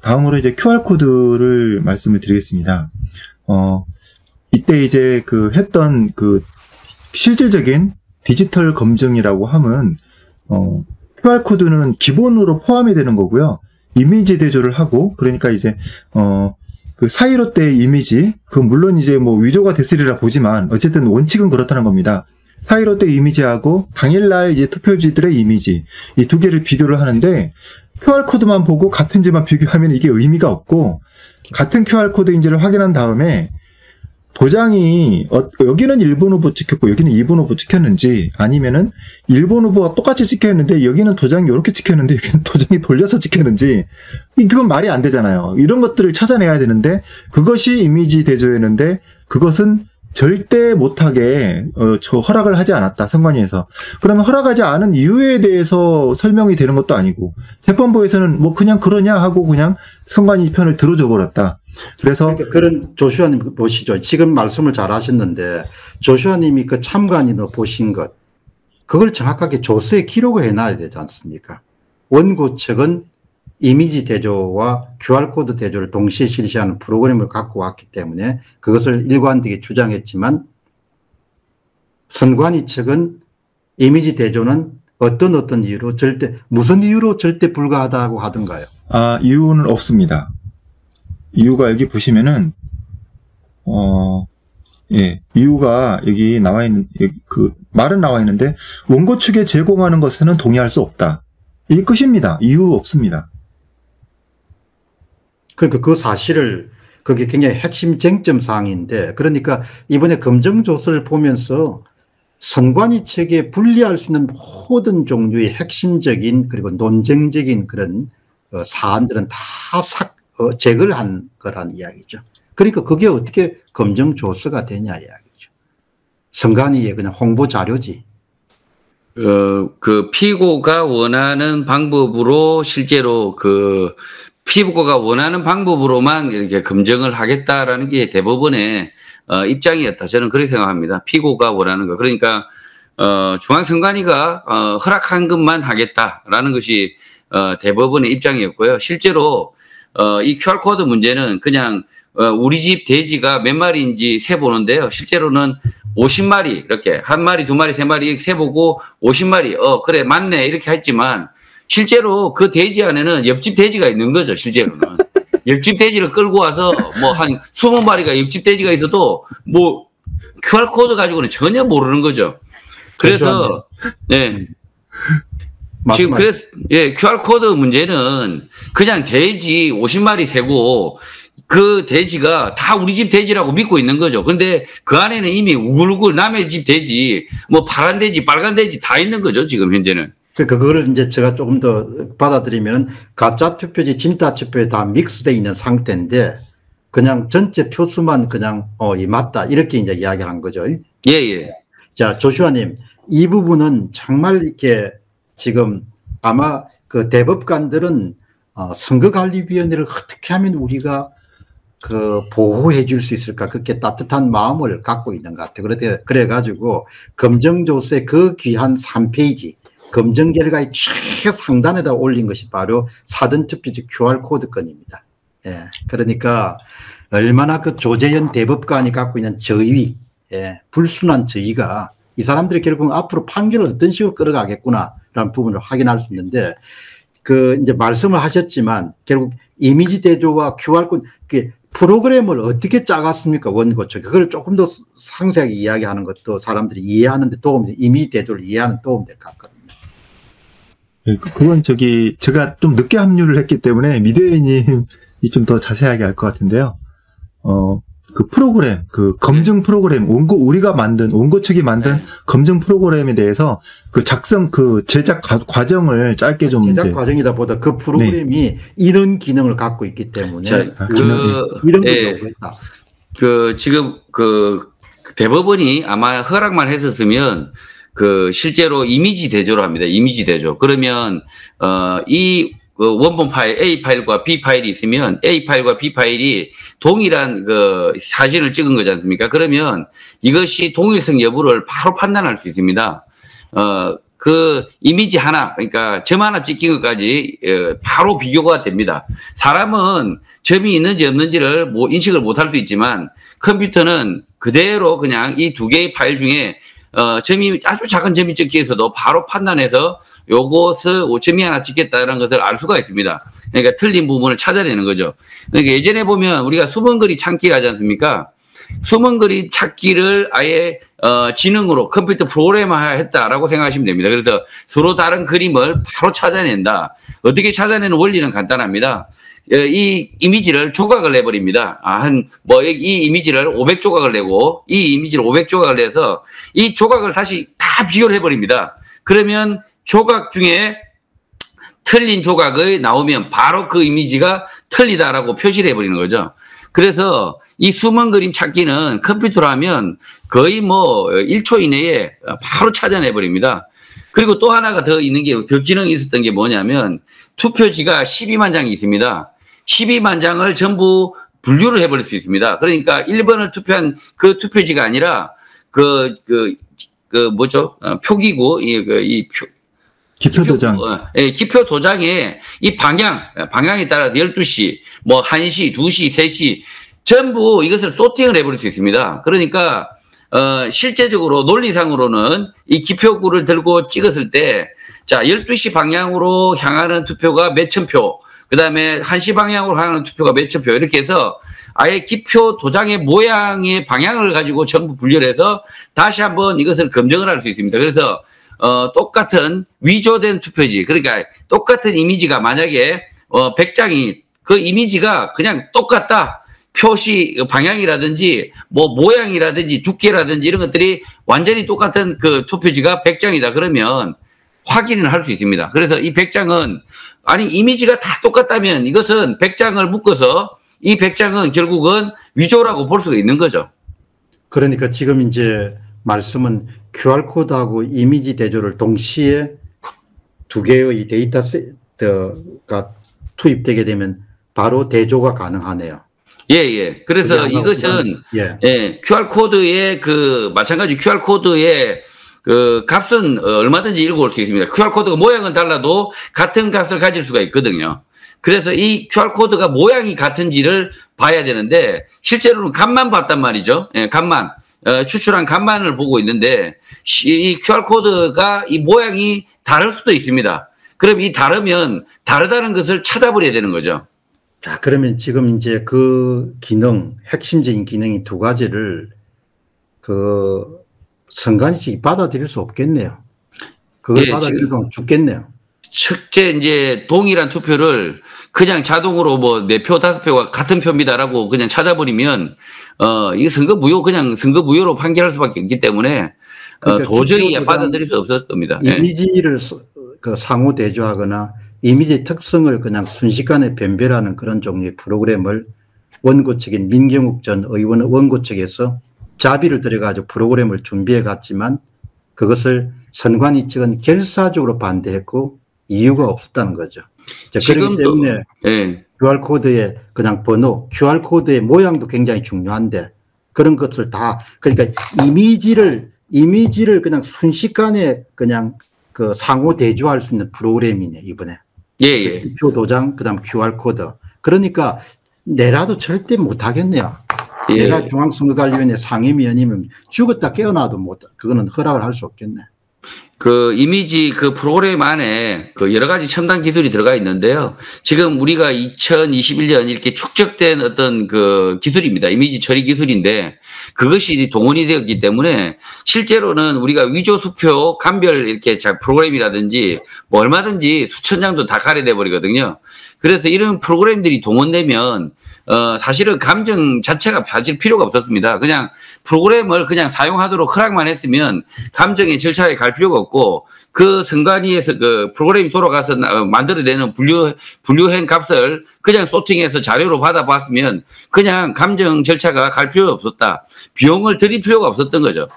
다음으로 이제 QR코드를 말씀을 드리겠습니다. 이때 이제 했던 실질적인 디지털 검증이라고 함은, QR코드는 기본으로 포함이 되는 거고요. 이미지 대조를 하고, 그러니까 이제, 4.15 때의 이미지, 물론 이제 위조가 됐으리라 보지만, 어쨌든 원칙은 그렇다는 겁니다. 4.15 때 이미지하고, 당일날 이제 투표지들의 이미지, 이 두 개를 비교를 하는데, QR코드만 보고 같은지만 비교하면 이게 의미가 없고, 같은 QR코드인지를 확인한 다음에, 도장이 여기는 1번 후보 찍혔고 여기는 2번 후보 찍혔는지, 아니면은 1번 후보가 똑같이 찍혔는데 여기는 도장이 이렇게 찍혔는데 여기는 도장이 돌려서 찍혔는지, 그건 말이 안 되잖아요. 이런 것들을 찾아내야 되는데 그것이 이미지 대조였는데 그것은 절대 못하게 허락을 하지 않았다, 선관위에서. 그러면 허락하지 않은 이유에 대해서 설명이 되는 것도 아니고, 재판부에서는 그냥 그러냐 하고 그냥 선관위 편을 들어줘 버렸다. 그래서 그러니까 그런 조슈아님 보시죠. 지금 말씀을 잘 하셨는데, 조슈아님이 그 참관인으로 보신 것, 그걸 정확하게 조서에 기록을 해놔야 되지 않습니까? 원고 측은 이미지 대조와 QR코드 대조를 동시에 실시하는 프로그램을 갖고 왔기 때문에 그것을 일관되게 주장했지만, 선관위 측은 이미지 대조는 어떤 이유로 무슨 이유로 절대 불가하다고 하던가요? 이유는 없습니다. 이유가 여기 보시면은, 이유가 여기 나와 있는, 말은 나와 있는데, 원고 측에 제공하는 것에는 동의할 수 없다. 이게 끝입니다. 이유 없습니다. 그러니까 그 사실을, 그게 굉장히 핵심 쟁점 사항인데, 그러니까 이번에 검증조서를 보면서 선관위 측에 분리할 수 있는 모든 종류의 핵심적인 그리고 논쟁적인 그런 사안들은 다 제거를 한 거란 이야기죠. 그러니까 그게 어떻게 검증조서가 되냐 이야기죠. 선관위의 그냥 홍보 자료지. 피고가 원하는 방법으로, 실제로 피고가 원하는 방법으로만 이렇게 검증을 하겠다라는 게 대법원의 입장이었다. 저는 그렇게 생각합니다. 피고가 원하는 거. 그러니까 중앙선관위가 허락한 것만 하겠다라는 것이 대법원의 입장이었고요. 실제로 이 QR코드 문제는 그냥 우리 집 돼지가 몇 마리인지 세보는데요. 실제로는 50마리, 이렇게 한 마리, 두 마리, 세 마리 이렇게 세보고 50마리, 그래 맞네 이렇게 했지만, 실제로 그 돼지 안에는 옆집 돼지가 있는 거죠. 실제로는 옆집 돼지를 끌고 와서 한 20마리가 옆집 돼지가 있어도 QR코드 가지고는 전혀 모르는 거죠. 그래서 네. 지금 그래서 QR코드 문제는 그냥 돼지 50마리 세고 그 돼지가 다 우리 집 돼지라고 믿고 있는 거죠. 근데 그 안에는 이미 우글우글 남의 집 돼지, 파란 돼지, 빨간 돼지 다 있는 거죠. 지금 현재는. 그러니까 그거를 이제 제가 조금 더 받아들이면, 가짜 투표지, 진짜 투표에 다 믹스되어 있는 상태인데, 그냥 전체 표수만 그냥 맞다 이렇게 이제 이야기를 한 거죠. 예. 자, 조슈아님, 이 부분은 정말 이렇게 지금 아마 그 대법관들은 선거관리위원회를 어떻게 하면 우리가 보호해 줄 수 있을까, 그렇게 따뜻한 마음을 갖고 있는 것 같아요. 그래가지고 검증조서의 그 귀한 3페이지 검증 결과의 최상단에다 올린 것이 바로 사전투표지 QR코드 건입니다. 예. 그러니까 얼마나 그 조재현 대법관이 갖고 있는 저의, 불순한 저의가 이 사람들이 결국 앞으로 판결을 어떤 식으로 끌어가겠구나라는 부분을 확인할 수 있는데, 이제 말씀을 하셨지만 결국 이미지 대조와 QR코드, 프로그램을 어떻게 짜갔습니까? 원고 측. 그걸 조금 더 상세하게 이야기하는 것도 사람들이 이해하는 데 도움이, 이미지 대조를 이해하는 도움이 될 것 같거든요. 그건 제가 좀 늦게 합류를 했기 때문에 미대인님이 좀 더 자세하게 알 것 같은데요. 프로그램, 검증 프로그램, 원고 측이 만든 검증 프로그램에 대해서 제작 과정을 짧게 좀. 제작 과정이다 보다 그 프로그램이 이런 기능을 갖고 있기 때문에. 이런 걸 요구했다. 지금 대법원이 아마 허락만 했었으면 실제로 이미지 대조로 합니다. 이미지 대조. 그러면, 원본 파일, A 파일과 B 파일이 있으면 A 파일과 B 파일이 동일한 사진을 찍은 거지 않습니까? 그러면 이것이 동일성 여부를 바로 판단할 수 있습니다. 그 이미지 하나, 그러니까 점 하나 찍힌 것까지 바로 비교가 됩니다. 사람은 점이 있는지 없는지를 인식을 못할 수 있지만 컴퓨터는 그대로 그냥 이 두 개의 파일 중에 점이 아주 작은 점이 찍혀 있어도 바로 판단해서 요것을 점이 하나 찍혔다는 것을 알 수가 있습니다. 그러니까 틀린 부분을 찾아내는 거죠. 그러니까 예전에 보면 우리가 숨은 그림 찾기를 하지 않습니까? 숨은 그림 찾기를 아예 지능으로 컴퓨터 프로그램화했다라고 생각하시면 됩니다. 그래서 서로 다른 그림을 바로 찾아낸다. 어떻게 찾아내는 원리는 간단합니다. 이 이미지를 조각을 내버립니다. 이 이미지를 500조각을 내고 이 이미지를 500조각을 내서 이 조각을 다시 다 비교를 해버립니다. 그러면 조각 중에 틀린 조각이 나오면 바로 그 이미지가 틀리다라고 표시를 해버리는 거죠. 그래서 이 숨은 그림 찾기는 컴퓨터로 하면 거의 1초 이내에 바로 찾아내버립니다. 그리고 또 하나가 더 기능이 있었던 게 뭐냐면 투표지가 12만 장이 있습니다. 12만 장을 전부 분류를 해버릴 수 있습니다. 그러니까 1번을 투표한 그 투표지가 아니라 표기구, 기표도장. 기표 도장에 이 방향에 따라서 12시, 1시, 2시, 3시, 전부 이것을 소팅을 해버릴 수 있습니다. 그러니까, 실제적으로 논리상으로는 이 기표구를 들고 찍었을 때, 자, 12시 방향으로 향하는 투표가 몇천 표, 그 다음에 1시 방향으로 향하는 투표가 몇천 표, 이렇게 해서 아예 기표 도장의 모양의 방향을 가지고 전부 분류를 해서 다시 한번 이것을 검증을 할 수 있습니다. 그래서, 똑같은 위조된 투표지, 그러니까 똑같은 이미지가 만약에 100장이 그 이미지가 그냥 똑같다. 표시 방향이라든지 모양이라든지 두께라든지 이런 것들이 완전히 똑같은 그 투표지가 100장이다. 그러면 확인을 할 수 있습니다. 그래서 이 100장은 이미지가 다 똑같다면 이것은 100장을 묶어서 이 100장은 결국은 위조라고 볼 수가 있는 거죠. 그러니까 지금 이제 말씀은 QR코드하고 이미지 대조를 동시에 두 개의 데이터가 투입되게 되면 바로 대조가 가능하네요. 예. 그래서 이것은, QR코드의 마찬가지 QR코드의 값은 얼마든지 읽어올 수 있습니다. QR코드가 모양은 달라도 같은 값을 가질 수가 있거든요. 그래서 이 QR코드가 모양이 같은지를 봐야 되는데, 실제로는 값만 봤단 말이죠. 값만. 추출한 값만을 보고 있는데, 이 QR코드가 이 모양이 다를 수도 있습니다. 그럼 이 다르면 다르다는 것을 찾아버려야 되는 거죠. 자, 그러면 지금 이제 그 핵심적인 기능이 두 가지를 선관위측이 받아들일 수 없겠네요. 그걸 받아들여서 죽겠네요. 첫째, 이제 동일한 투표를 그냥 자동으로 4표, 5표가 같은 표입니다라고 그냥 찾아버리면, 이게 그냥 선거 무효로 판결할 수밖에 없기 때문에, 그러니까 도저히 받아들일 수 없었을 겁니다. 이미지를 상호 대조하거나 이미지 특성을 그냥 순식간에 변별하는 그런 종류의 프로그램을 원고 측인 민경욱 전 의원 원고 측에서 자비를 들여가지고 프로그램을 준비해 갔지만 그것을 선관위 측은 결사적으로 반대했고 이유가 없었다는 거죠. 그렇기 때문에 QR코드의 그냥 번호, QR코드의 모양도 굉장히 중요한데 그런 것을 그러니까 이미지를 그냥 순식간에 그냥 상호 대조할 수 있는 프로그램이네, 이번에. 기표 도장, 그 다음 QR코드. 그러니까 내라도 절대 못 하겠네요. 내가 중앙선거관리위원회 상임위원이면 죽었다 깨어나도 그거는 허락을 할 수 없겠네. 이미지 프로그램 안에 여러 가지 첨단 기술이 들어가 있는데요. 지금 우리가 2021년 이렇게 축적된 어떤 기술입니다. 이미지 처리 기술인데 그것이 동원이 되었기 때문에 실제로는 우리가 위조 수표 감별 이렇게 프로그램이라든지 얼마든지 수천 장도 다 가려내 버리거든요. 그래서 이런 프로그램들이 동원되면 사실은 감정 자체가 가질 필요가 없었습니다. 그냥 프로그램을 그냥 사용하도록 허락만 했으면 감정의 절차에 갈 필요가 없고 선관위에서 프로그램이 돌아가서 만들어내는 분류한 값을 그냥 소팅해서 자료로 받아봤으면 그냥 감정 절차가 갈 필요가 없었다. 비용을 들일 필요가 없었던 거죠.